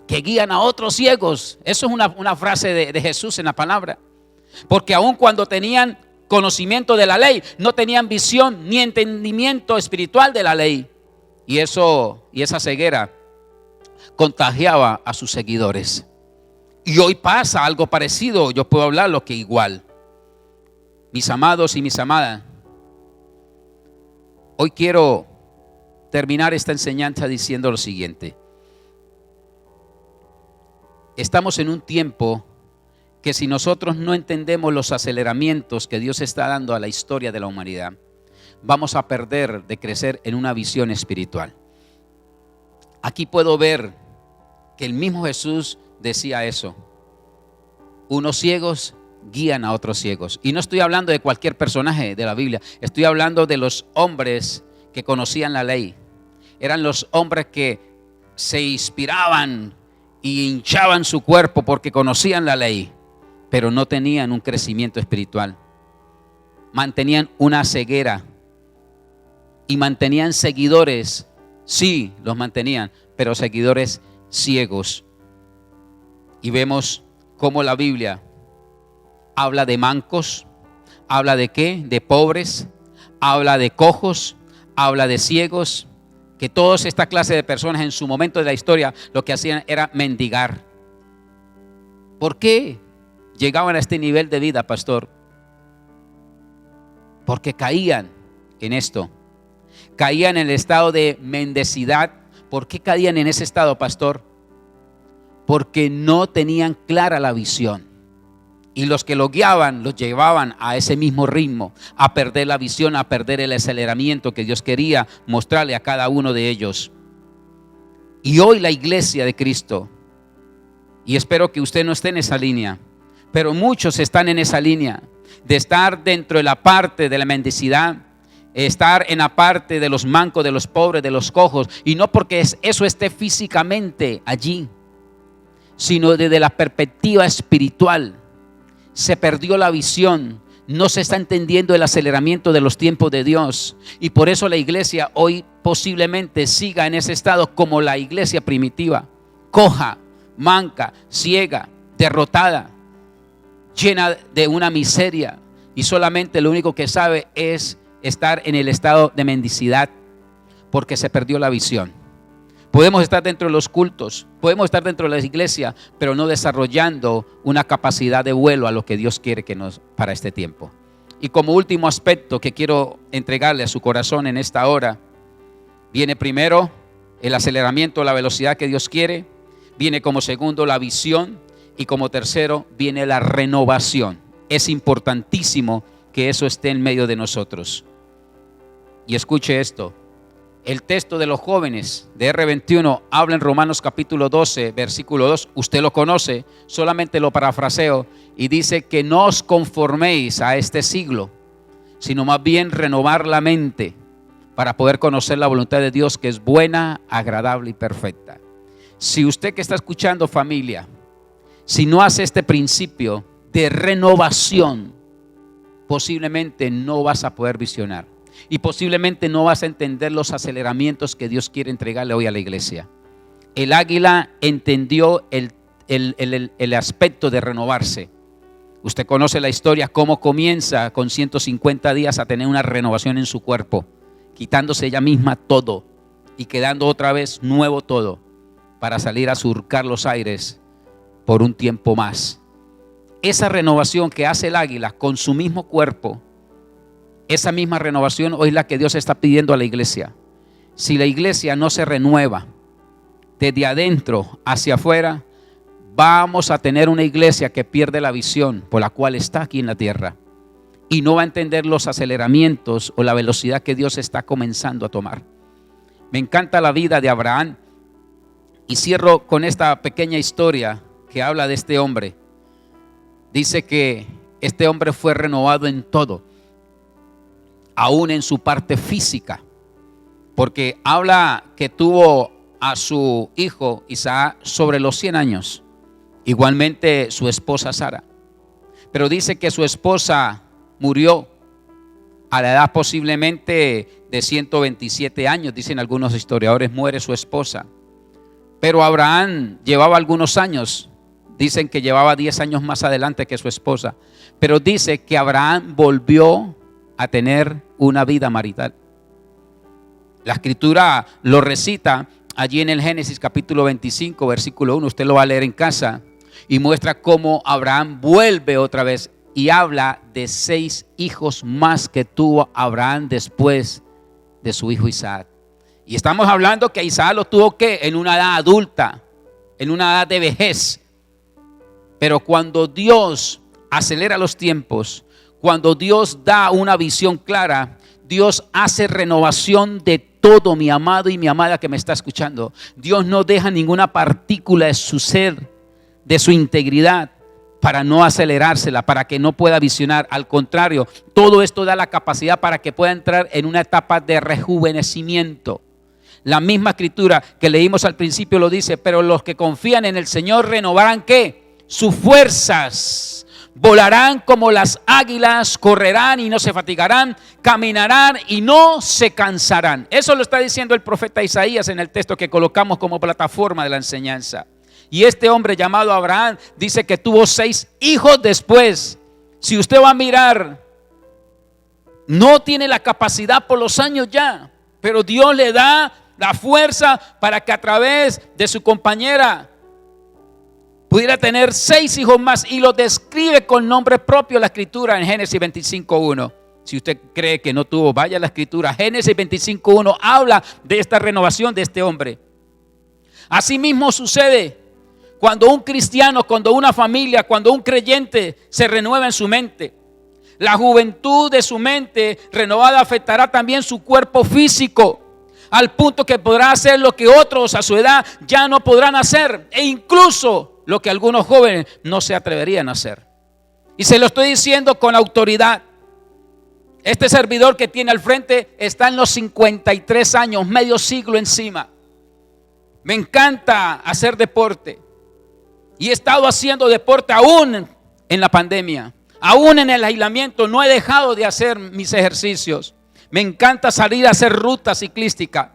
que guían a otros ciegos. Eso es una frase de Jesús en la palabra. Porque aun cuando tenían conocimiento de la ley, no tenían visión ni entendimiento espiritual de la ley. Y esa ceguera contagiaba a sus seguidores. Y hoy pasa algo parecido. Yo puedo hablar lo que igual. Mis amados y mis amadas, hoy quiero terminar esta enseñanza diciendo lo siguiente. Estamos en un tiempo que si nosotros no entendemos los aceleramientos que Dios está dando a la historia de la humanidad, vamos a perder de crecer en una visión espiritual. Aquí puedo ver que el mismo Jesús decía eso. Unos ciegos guían a otros ciegos. Y no estoy hablando de cualquier personaje de la Biblia, estoy hablando de los hombres que conocían la ley. Eran los hombres que se inspiraban y hinchaban su cuerpo porque conocían la ley, pero no tenían un crecimiento espiritual. Mantenían una ceguera y mantenían seguidores. Sí, los mantenían, pero seguidores ciegos. Y vemos cómo la Biblia habla de mancos, habla de qué, de pobres, habla de cojos, habla de ciegos, que toda esta clase de personas en su momento de la historia lo que hacían era mendigar. ¿Por qué llegaban a este nivel de vida, pastor? Porque caían en esto, caían en el estado de mendicidad. ¿Por qué caían en ese estado, pastor? Porque no tenían clara la visión. Y los que lo guiaban, los llevaban a ese mismo ritmo, a perder la visión, a perder el aceleramiento que Dios quería mostrarle a cada uno de ellos. Y hoy la iglesia de Cristo, y espero que usted no esté en esa línea, pero muchos están en esa línea, de estar dentro de la parte de la mendicidad, estar en la parte de los mancos, de los pobres, de los cojos, y no porque eso esté físicamente allí, sino desde la perspectiva espiritual. Se perdió la visión, no se está entendiendo el aceleramiento de los tiempos de Dios, y por eso la iglesia hoy posiblemente siga en ese estado como la iglesia primitiva, coja, manca, ciega, derrotada, llena de una miseria, y solamente lo único que sabe es estar en el estado de mendicidad porque se perdió la visión. Podemos estar dentro de los cultos, podemos estar dentro de la iglesia, pero no desarrollando una capacidad de vuelo a lo que Dios quiere que nos para este tiempo. Y como último aspecto que quiero entregarle a su corazón en esta hora, viene primero el aceleramiento, la velocidad que Dios quiere, viene como segundo la visión y como tercero viene la renovación. Es importantísimo que eso esté en medio de nosotros. Y escuche esto. El texto de los jóvenes de R21 habla en Romanos capítulo 12, versículo 2. Usted lo conoce, solamente lo parafraseo. Y dice que no os conforméis a este siglo, sino más bien renovar la mente para poder conocer la voluntad de Dios, que es buena, agradable y perfecta. Si usted que está escuchando, familia, si no hace este principio de renovación, posiblemente no vas a poder visionar y posiblemente no vas a entender los aceleramientos que Dios quiere entregarle hoy a la iglesia. El águila entendió el aspecto de renovarse. Usted conoce la historia, cómo comienza con 150 días a tener una renovación en su cuerpo, quitándose ella misma todo y quedando otra vez nuevo todo, para salir a surcar los aires por un tiempo más. Esa renovación que hace el águila con su mismo cuerpo, esa misma renovación hoy es la que Dios está pidiendo a la iglesia. Si la iglesia no se renueva desde adentro hacia afuera, vamos a tener una iglesia que pierde la visión por la cual está aquí en la tierra y no va a entender los aceleramientos o la velocidad que Dios está comenzando a tomar. Me encanta la vida de Abraham y cierro con esta pequeña historia que habla de este hombre. Dice que este hombre fue renovado en todo, aún en su parte física, porque habla que tuvo a su hijo Isaac sobre los 100 años, igualmente su esposa Sara, pero dice que su esposa murió a la edad posiblemente de 127 años, dicen algunos historiadores, muere su esposa, pero Abraham llevaba algunos años. Dicen que llevaba 10 años más adelante que su esposa, pero dice que Abraham volvió a tener una vida marital. La escritura lo recita allí en el Génesis capítulo 25, versículo 1. Usted lo va a leer en casa y muestra cómo Abraham vuelve otra vez y habla de 6 hijos más que tuvo Abraham después de su hijo Isaac. Y estamos hablando que Isaac lo tuvo que en una edad adulta, en una edad de vejez. Pero cuando Dios acelera los tiempos, cuando Dios da una visión clara, Dios hace renovación de todo, mi amado y mi amada que me está escuchando. Dios no deja ninguna partícula de su ser, de su integridad, para no acelerársela, para que no pueda visionar. Al contrario, todo esto da la capacidad para que pueda entrar en una etapa de rejuvenecimiento. La misma escritura que leímos al principio lo dice, pero los que confían en el Señor renovarán ¿qué? Sus fuerzas, volarán como las águilas, correrán y no se fatigarán, caminarán y no se cansarán. Eso lo está diciendo el profeta Isaías en el texto que colocamos como plataforma de la enseñanza. Y este hombre llamado Abraham dice que tuvo 6 hijos después. Si usted va a mirar, no tiene la capacidad por los años ya, pero Dios le da la fuerza para que a través de su compañera pudiera tener 6 hijos más, y lo describe con nombre propio la escritura en Génesis 25:1. Si usted cree que no tuvo, vaya a la escritura. Génesis 25:1 habla de esta renovación de este hombre. Asimismo sucede cuando un cristiano, cuando una familia, cuando un creyente se renueva en su mente. La juventud de su mente renovada afectará también su cuerpo físico, al punto que podrá hacer lo que otros a su edad ya no podrán hacer, e incluso lo que algunos jóvenes no se atreverían a hacer. Y se lo estoy diciendo con autoridad. Este servidor que tiene al frente está en los 53 años, medio siglo encima. Me encanta hacer deporte y he estado haciendo deporte aún en la pandemia, aún en el aislamiento. No he dejado de hacer mis ejercicios. Me encanta salir a hacer ruta ciclística,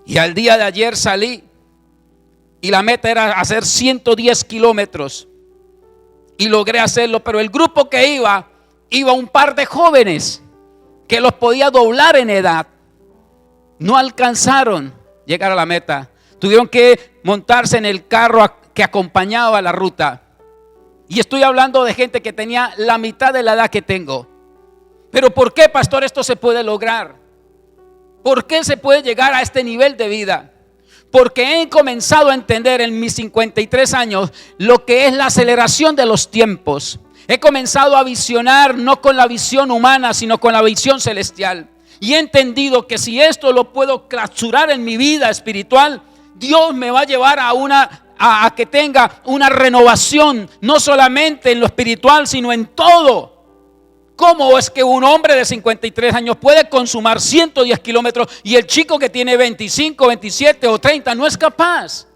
y al día de ayer salí y la meta era hacer 110 kilómetros y logré hacerlo, pero el grupo que iba un par de jóvenes que los podía doblar en edad. No alcanzaron llegar a la meta, tuvieron que montarse en el carro que acompañaba la ruta, y estoy hablando de gente que tenía la mitad de la edad que tengo. Pero ¿por qué, pastor, esto se puede lograr? ¿Por qué se puede llegar a este nivel de vida? Porque he comenzado a entender en mis 53 años lo que es la aceleración de los tiempos. He comenzado a visionar no con la visión humana, sino con la visión celestial. Y he entendido que si esto lo puedo clausurar en mi vida espiritual, Dios me va a llevar a que tenga una renovación, no solamente en lo espiritual, sino en todo. ¿Cómo es que un hombre de 53 años puede consumar 110 kilómetros y el chico que tiene 25, 27 o 30 no es capaz?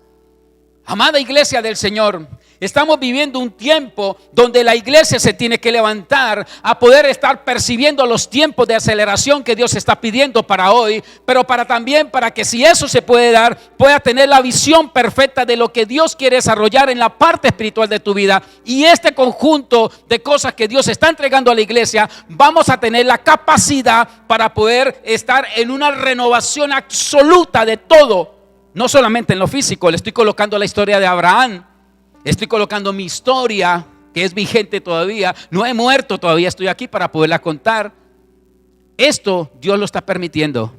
Amada iglesia del Señor, estamos viviendo un tiempo donde la iglesia se tiene que levantar a poder estar percibiendo los tiempos de aceleración que Dios está pidiendo para hoy, pero también para que, si eso se puede dar, pueda tener la visión perfecta de lo que Dios quiere desarrollar en la parte espiritual de tu vida. Y este conjunto de cosas que Dios está entregando a la iglesia, vamos a tener la capacidad para poder estar en una renovación absoluta de todo. No solamente en lo físico, le estoy colocando la historia de Abraham, estoy colocando mi historia que es vigente todavía, no he muerto todavía, estoy aquí para poderla contar. Esto Dios lo está permitiendo,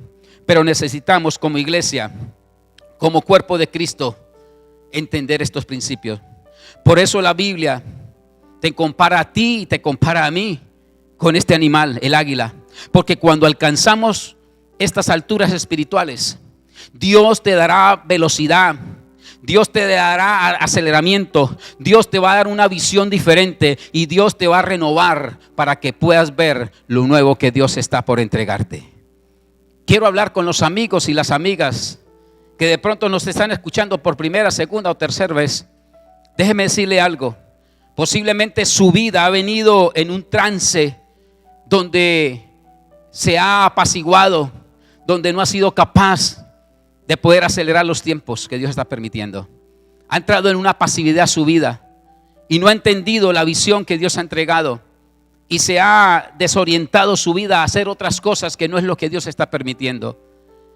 pero necesitamos como iglesia, como cuerpo de Cristo, entender estos principios. Por eso la Biblia te compara a ti y te compara a mí con este animal, el águila, porque cuando alcanzamos estas alturas espirituales, Dios te dará velocidad, Dios te dará aceleramiento, Dios te va a dar una visión diferente y Dios te va a renovar para que puedas ver lo nuevo que Dios está por entregarte. Quiero hablar con los amigos y las amigas que de pronto nos están escuchando por primera, segunda o tercera vez. Déjeme decirle algo. Posiblemente su vida ha venido en un trance donde se ha apaciguado, donde no ha sido capaz de poder acelerar los tiempos que Dios está permitiendo. Ha entrado en una pasividad su vida y no ha entendido la visión que Dios ha entregado y se ha desorientado su vida a hacer otras cosas que no es lo que Dios está permitiendo.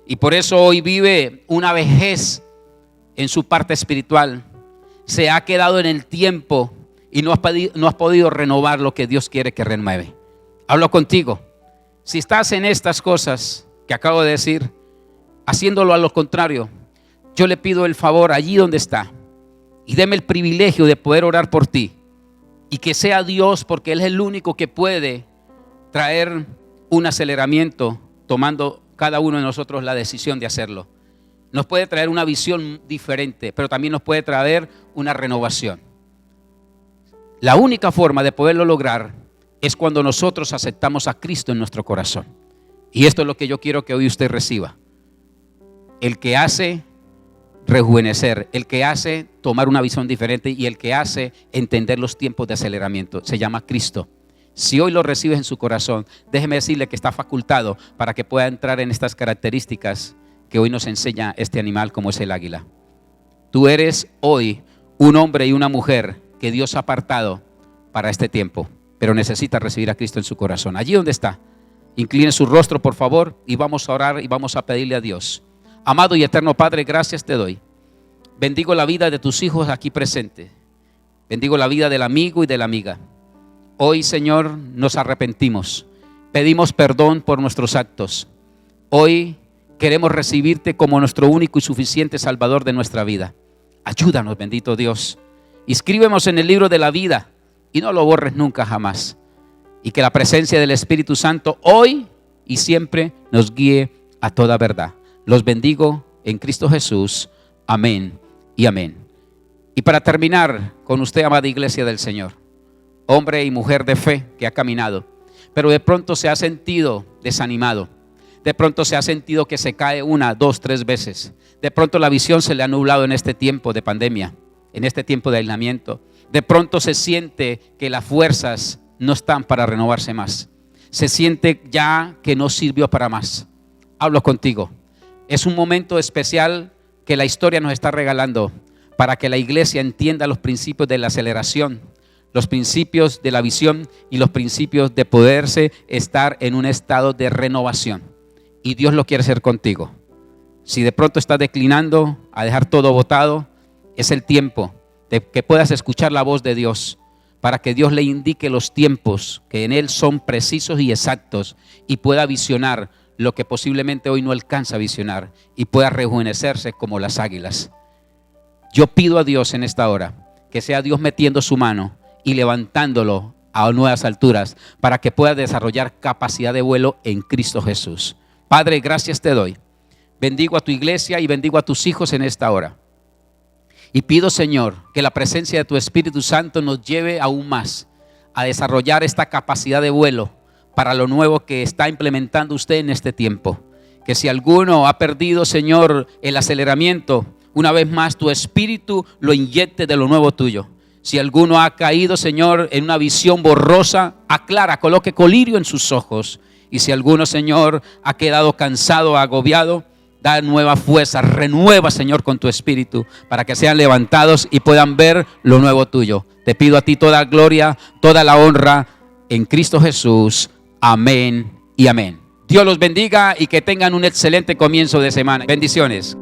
Y por eso hoy vive una vejez en su parte espiritual. Se ha quedado en el tiempo y no has podido renovar lo que Dios quiere que renueve. Hablo contigo. Si estás en estas cosas que acabo de decir, haciéndolo a lo contrario, yo le pido el favor allí donde está y deme el privilegio de poder orar por ti y que sea Dios, porque Él es el único que puede traer un aceleramiento, tomando cada uno de nosotros la decisión de hacerlo. Nos puede traer una visión diferente, pero también nos puede traer una renovación. La única forma de poderlo lograr es cuando nosotros aceptamos a Cristo en nuestro corazón. Y esto es lo que yo quiero que hoy usted reciba. El que hace rejuvenecer, el que hace tomar una visión diferente y el que hace entender los tiempos de aceleramiento, se llama Cristo. Si hoy lo recibes en su corazón, déjeme decirle que está facultado para que pueda entrar en estas características que hoy nos enseña este animal como es el águila. Tú eres hoy un hombre y una mujer que Dios ha apartado para este tiempo, pero necesita recibir a Cristo en su corazón. Allí donde está, incline su rostro por favor y vamos a orar y vamos a pedirle a Dios. Amado y eterno Padre, gracias te doy. Bendigo la vida de tus hijos aquí presentes. Bendigo la vida del amigo y de la amiga. Hoy, Señor, nos arrepentimos. Pedimos perdón por nuestros actos. Hoy queremos recibirte como nuestro único y suficiente Salvador de nuestra vida. Ayúdanos, bendito Dios. Inscríbenos en el libro de la vida y no lo borres nunca jamás. Y que la presencia del Espíritu Santo hoy y siempre nos guíe a toda verdad. Los bendigo en Cristo Jesús. Amén y amén. Y para terminar con usted, amada iglesia del Señor, hombre y mujer de fe que ha caminado, pero de pronto se ha sentido desanimado. De pronto se ha sentido que se cae una, dos, tres veces. De pronto la visión se le ha nublado en este tiempo de pandemia, en este tiempo de aislamiento. De pronto se siente que las fuerzas no están para renovarse más. Se siente ya que no sirvió para más. Hablo contigo. Es un momento especial que la historia nos está regalando para que la iglesia entienda los principios de la aceleración, los principios de la visión y los principios de poderse estar en un estado de renovación. Y Dios lo quiere hacer contigo. Si de pronto estás declinando a dejar todo botado, es el tiempo de que puedas escuchar la voz de Dios para que Dios le indique los tiempos que en Él son precisos y exactos y pueda visionar lo que posiblemente hoy no alcanza a visionar y pueda rejuvenecerse como las águilas. Yo pido a Dios en esta hora que sea Dios metiendo su mano y levantándolo a nuevas alturas para que pueda desarrollar capacidad de vuelo en Cristo Jesús. Padre, gracias te doy. Bendigo a tu iglesia y bendigo a tus hijos en esta hora. Y pido, Señor, que la presencia de tu Espíritu Santo nos lleve aún más a desarrollar esta capacidad de vuelo para lo nuevo que está implementando usted en este tiempo. Que si alguno ha perdido, Señor, el aceleramiento, una vez más tu espíritu lo inyecte de lo nuevo tuyo. Si alguno ha caído, Señor, en una visión borrosa, aclara, coloque colirio en sus ojos. Y si alguno, Señor, ha quedado cansado, agobiado, da nueva fuerza, renueva, Señor, con tu espíritu, para que sean levantados y puedan ver lo nuevo tuyo. Te pido a ti toda gloria, toda la honra, en Cristo Jesús. Amén y amén. Dios los bendiga y que tengan un excelente comienzo de semana. Bendiciones.